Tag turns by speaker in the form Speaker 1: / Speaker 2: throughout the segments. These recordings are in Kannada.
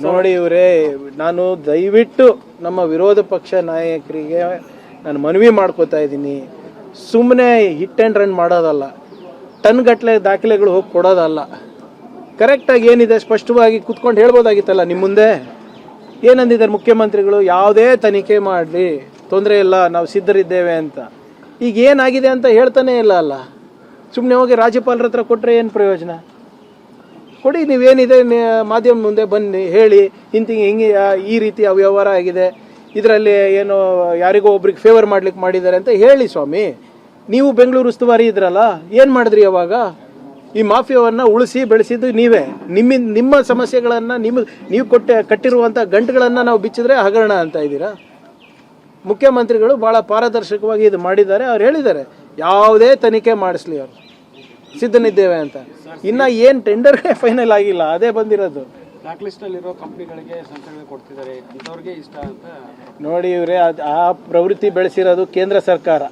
Speaker 1: ನೋಡಿ ಇವರೇ, ನಾನು ದಯವಿಟ್ಟು ನಮ್ಮ ವಿರೋಧ ಪಕ್ಷ ನಾಯಕರಿಗೆ ನಾನು ಮನವಿ ಮಾಡ್ಕೋತಾ ಇದ್ದೀನಿ. ಸುಮ್ಮನೆ ಹಿಟ್ ಆ್ಯಂಡ್ ರನ್ ಮಾಡೋದಲ್ಲ, ಟನ್ ಗಟ್ಟಲೆ ದಾಖಲೆಗಳು ಹೋಗಿ ಕೊಡೋದಲ್ಲ. ಕರೆಕ್ಟಾಗಿ ಏನಿದೆ ಸ್ಪಷ್ಟವಾಗಿ ಕೂತ್ಕೊಂಡು ಹೇಳ್ಬೋದಾಗಿತ್ತಲ್ಲ. ನಿಮ್ಮ ಮುಂದೆ ಏನಂದಿದ್ದಾರೆ ಮುಖ್ಯಮಂತ್ರಿಗಳು? ಯಾವುದೇ ತನಿಖೆ ಮಾಡಲಿ, ತೊಂದರೆ ಇಲ್ಲ, ನಾವು ಸಿದ್ಧರಿದ್ದೇವೆ ಅಂತ. ಈಗ ಏನಾಗಿದೆ ಅಂತ ಹೇಳ್ತಾನೆ ಇಲ್ಲ ಅಲ್ಲ. ಸುಮ್ಮನೆ ಹೋಗಿ ರಾಜ್ಯಪಾಲರ ಹತ್ರ ಕೊಟ್ಟರೆ ಏನು ಪ್ರಯೋಜನ? ಕೊಡಿ, ನೀವೇನಿದೆ ಮಾಧ್ಯಮ ಮುಂದೆ ಬನ್ನಿ, ಹೇಳಿ ಹಿಂಗೆ ಈ ರೀತಿ ಅವ್ಯವಹಾರ ಆಗಿದೆ, ಇದರಲ್ಲಿ ಏನೋ ಯಾರಿಗೋ ಒಬ್ರಿಗೆ ಫೇವರ್ ಮಾಡ್ಲಿಕ್ಕೆ ಮಾಡಿದ್ದಾರೆ ಅಂತ ಹೇಳಿ ಸ್ವಾಮಿ. ನೀವು ಬೆಂಗಳೂರು ಉಸ್ತುವಾರಿ ಇದ್ರಲ್ಲ, ಏನು ಮಾಡಿದ್ರಿ ಅವಾಗ? ಈ ಮಾಫಿಯಾವನ್ನು ಉಳಿಸಿ ಬೆಳೆಸಿದ್ದು ನೀವೇ. ನಿಮ್ಮ ಸಮಸ್ಯೆಗಳನ್ನು ನೀವು ಕಟ್ಟಿರುವಂಥ ಗಂಟುಗಳನ್ನು ನಾವು ಬಿಚ್ಚಿದ್ರೆ ಹಗರಣ ಅಂತ ಇದ್ದೀರಾ. ಮುಖ್ಯಮಂತ್ರಿಗಳು ಭಾಳ ಪಾರದರ್ಶಕವಾಗಿ ಇದು ಮಾಡಿದ್ದಾರೆ. ಅವ್ರು ಹೇಳಿದ್ದಾರೆ ಯಾವುದೇ ತನಿಖೆ ಮಾಡಿಸ್ಲಿ ಅವರು ಸಿದ್ಧನಿದ್ದೇವೆ ಅಂತ. ಇನ್ನು ಏನು ಟೆಂಡರ್ಗೆ ಫೈನಲ್ ಆಗಿಲ್ಲ, ಅದೇ ಬಂದಿರೋದು.
Speaker 2: ಬ್ಲಾಕ್ ಲಿಸ್ಟಲ್ಲಿರೋ ಕಂಪ್ನಿಗಳಿಗೆ ಸಂಸ್ಥೆಗಳಿಗೆ ಕೊಡ್ತಿದ್ದಾರೆ, ಅಂಥವ್ರಿಗೆ ಇಷ್ಟ ಅಂತ. ನೋಡಿ
Speaker 1: ಇವರೇ, ಆ ಪ್ರವೃತ್ತಿ ಬೆಳೆಸಿರೋದು ಕೇಂದ್ರ ಸರ್ಕಾರ.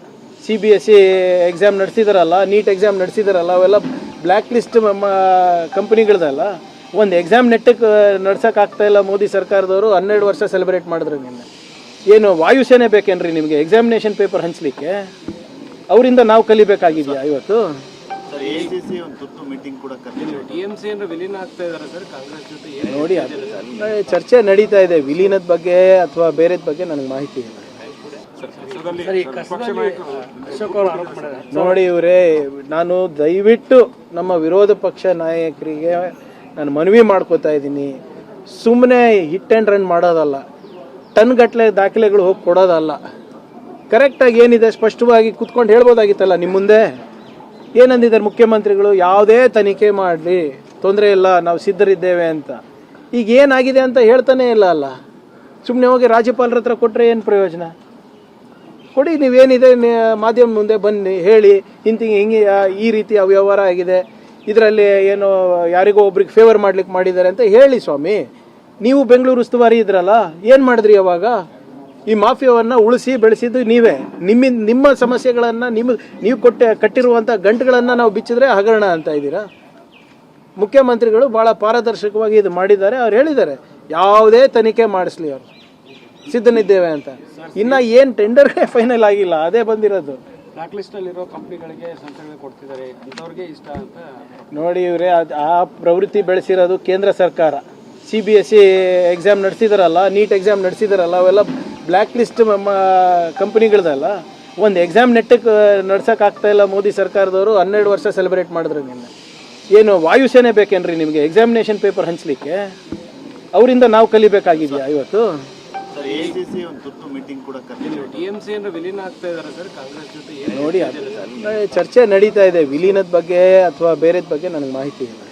Speaker 1: CBSE ಎಕ್ಸಾಮ್ ನಡೆಸಿದಾರಲ್ಲ, ನೀಟ್ ಎಕ್ಸಾಮ್ ನಡೆಸಿದಾರಲ್ಲ, ಅವೆಲ್ಲ ಬ್ಲ್ಯಾಕ್ ಲಿಸ್ಟ್ ಕಂಪ್ನಿಗಳದಲ್ಲ. ಒಂದು ಎಕ್ಸಾಮ್ ನೆಟ್ಟಕ್ಕೆ ನಡ್ಸೋಕ್ಕಾಗ್ತಾ ಇಲ್ಲ ಮೋದಿ ಸರ್ಕಾರದವರು. 12 ವರ್ಷ ಸೆಲೆಬ್ರೇಟ್ ಮಾಡಿದ್ರು. ನಿನ್ನೆ ಏನು ವಾಯುಸೇನೆ ಬೇಕೇನ್ರಿ ನಿಮಗೆ ಎಕ್ಸಾಮಿನೇಷನ್ ಪೇಪರ್ ಹಂಚ್ಲಿಕ್ಕೆ? ಅವರಿಂದ ನಾವು ಕಲಿಬೇಕಾಗಿದೆಯಾ ಇವತ್ತು? ನೋಡಿ, ಚರ್ಚೆ ನಡೀತಾ ಇದೆ. ವಿಲೀನದ ಬಗ್ಗೆ ಅಥವಾ ಬೇರೆದ ಬಗ್ಗೆ ನನಗೆ ಮಾಹಿತಿ ಇಲ್ಲ. ನೋಡಿ ಇವರೇ, ನಾನು ದಯವಿಟ್ಟು ನಮ್ಮ ವಿರೋಧ ಪಕ್ಷ ನಾಯಕರಿಗೆ ನಾನು ಮನವಿ ಮಾಡ್ಕೋತಾ ಇದ್ದೀನಿ. ಸುಮ್ಮನೆ ಹಿಟ್ ಆ್ಯಂಡ್ ರನ್ ಮಾಡೋದಲ್ಲ, ಟನ್ ಗಟ್ಟಲೆ ದಾಖಲೆಗಳು ಹೋಗಿ ಕೊಡೋದಲ್ಲ. ಕರೆಕ್ಟಾಗಿ ಏನಿದೆ ಸ್ಪಷ್ಟವಾಗಿ ಕೂತ್ಕೊಂಡು ಹೇಳ್ಬೋದಾಗಿತ್ತಲ್ಲ. ನಿಮ್ಮ ಮುಂದೆ ಏನಂದಿದ್ದಾರೆ ಮುಖ್ಯಮಂತ್ರಿಗಳು? ಯಾವುದೇ ತನಿಖೆ ಮಾಡಲಿ, ತೊಂದರೆ ಇಲ್ಲ, ನಾವು ಸಿದ್ಧರಿದ್ದೇವೆ ಅಂತ. ಈಗ ಏನಾಗಿದೆ ಅಂತ ಹೇಳ್ತಾನೆ ಇಲ್ಲ ಅಲ್ಲ. ಸುಮ್ಮನೆ ಹೋಗಿ ರಾಜ್ಯಪಾಲರ ಹತ್ರ ಕೊಟ್ಟರೆ ಏನು ಪ್ರಯೋಜನ? ಕೊಡಿ, ನೀವೇನಿದೆ ಮಾಧ್ಯಮ ಮುಂದೆ ಬನ್ನಿ, ಹೇಳಿ ಹಿಂಗೆ ಈ ರೀತಿ ಅವ್ಯವಹಾರ ಆಗಿದೆ, ಇದರಲ್ಲಿ ಏನೋ ಯಾರಿಗೋ ಒಬ್ರಿಗೆ ಫೇವರ್ ಮಾಡ್ಲಿಕ್ಕೆ ಮಾಡಿದ್ದಾರೆ ಅಂತ ಹೇಳಿ ಸ್ವಾಮಿ. ನೀವು ಬೆಂಗಳೂರು ಉಸ್ತುವಾರಿ ಇದ್ರಲ್ಲ, ಏನು ಮಾಡಿದ್ರಿ ಅವಾಗ? ಈ ಮಾಫಿಯಾವನ್ನು ಉಳಿಸಿ ಬೆಳೆಸಿದ್ದು ನೀವೇ. ನಿಮ್ಮ ಸಮಸ್ಯೆಗಳನ್ನು ನೀವು ಕಟ್ಟಿರುವಂಥ ಗಂಟುಗಳನ್ನು ನಾವು ಬಿಚ್ಚಿದ್ರೆ ಹಗರಣ ಅಂತ ಇದ್ದೀರಾ. ಮುಖ್ಯಮಂತ್ರಿಗಳು ಭಾಳ ಪಾರದರ್ಶಕವಾಗಿ ಇದು ಮಾಡಿದ್ದಾರೆ. ಅವ್ರು ಹೇಳಿದ್ದಾರೆ ಯಾವುದೇ ತನಿಖೆ ಮಾಡಿಸ್ಲಿ ಅವರು ಸಿದ್ಧನಿದ್ದೇವೆ ಅಂತ. ಇನ್ನು ಏನು ಟೆಂಡರ್ಗೆ ಫೈನಲ್ ಆಗಿಲ್ಲ, ಅದೇ ಬಂದಿರೋದು.
Speaker 2: ಬ್ಲಾಕ್ ಲಿಸ್ಟಲ್ಲಿರೋ ಕಂಪ್ನಿಗಳಿಗೆ ಸಂಸ್ಥೆಗಳಿಗೆ ಕೊಡ್ತಿದ್ದಾರೆ, ಅಂಥವ್ರಿಗೆ ಇಷ್ಟ ಅಂತ.
Speaker 1: ನೋಡಿ ಇವರೇ, ಆ ಪ್ರವೃತ್ತಿ ಬೆಳೆಸಿರೋದು ಕೇಂದ್ರ ಸರ್ಕಾರ. CBSE ಎಕ್ಸಾಮ್ ನಡೆಸಿದಾರಲ್ಲ, ನೀಟ್ ಎಕ್ಸಾಮ್ ನಡೆಸಿದಾರಲ್ಲ, ಅವೆಲ್ಲ ಬ್ಲ್ಯಾಕ್ ಲಿಸ್ಟ್ ಕಂಪ್ನಿಗಳದಲ್ಲ. ಒಂದು ಎಕ್ಸಾಮ್ ನೆಟ್ಟಕ್ಕೆ ನಡ್ಸೋಕ್ಕಾಗ್ತಾ ಇಲ್ಲ ಮೋದಿ ಸರ್ಕಾರದವರು. 12 ವರ್ಷ ಸೆಲೆಬ್ರೇಟ್ ಮಾಡಿದ್ರು. ನಿನ್ನೆ ಏನು ವಾಯುಸೇನೆ ಬೇಕೇನ್ರಿ ನಿಮಗೆ ಎಕ್ಸಾಮಿನೇಷನ್ ಪೇಪರ್ ಹಂಚ್ಲಿಕ್ಕೆ? ಅವರಿಂದ ನಾವು ಕಲಿಬೇಕಾಗಿದೆಯಾ ಇವತ್ತು? ನೋಡಿ, ಚರ್ಚೆ ನಡೀತಾ ಇದೆ. ವಿಲೀನದ ಬಗ್ಗೆ ಅಥವಾ ಬೇರೆದ ಬಗ್ಗೆ ನನಗೆ ಮಾಹಿತಿ ಇಲ್ಲ.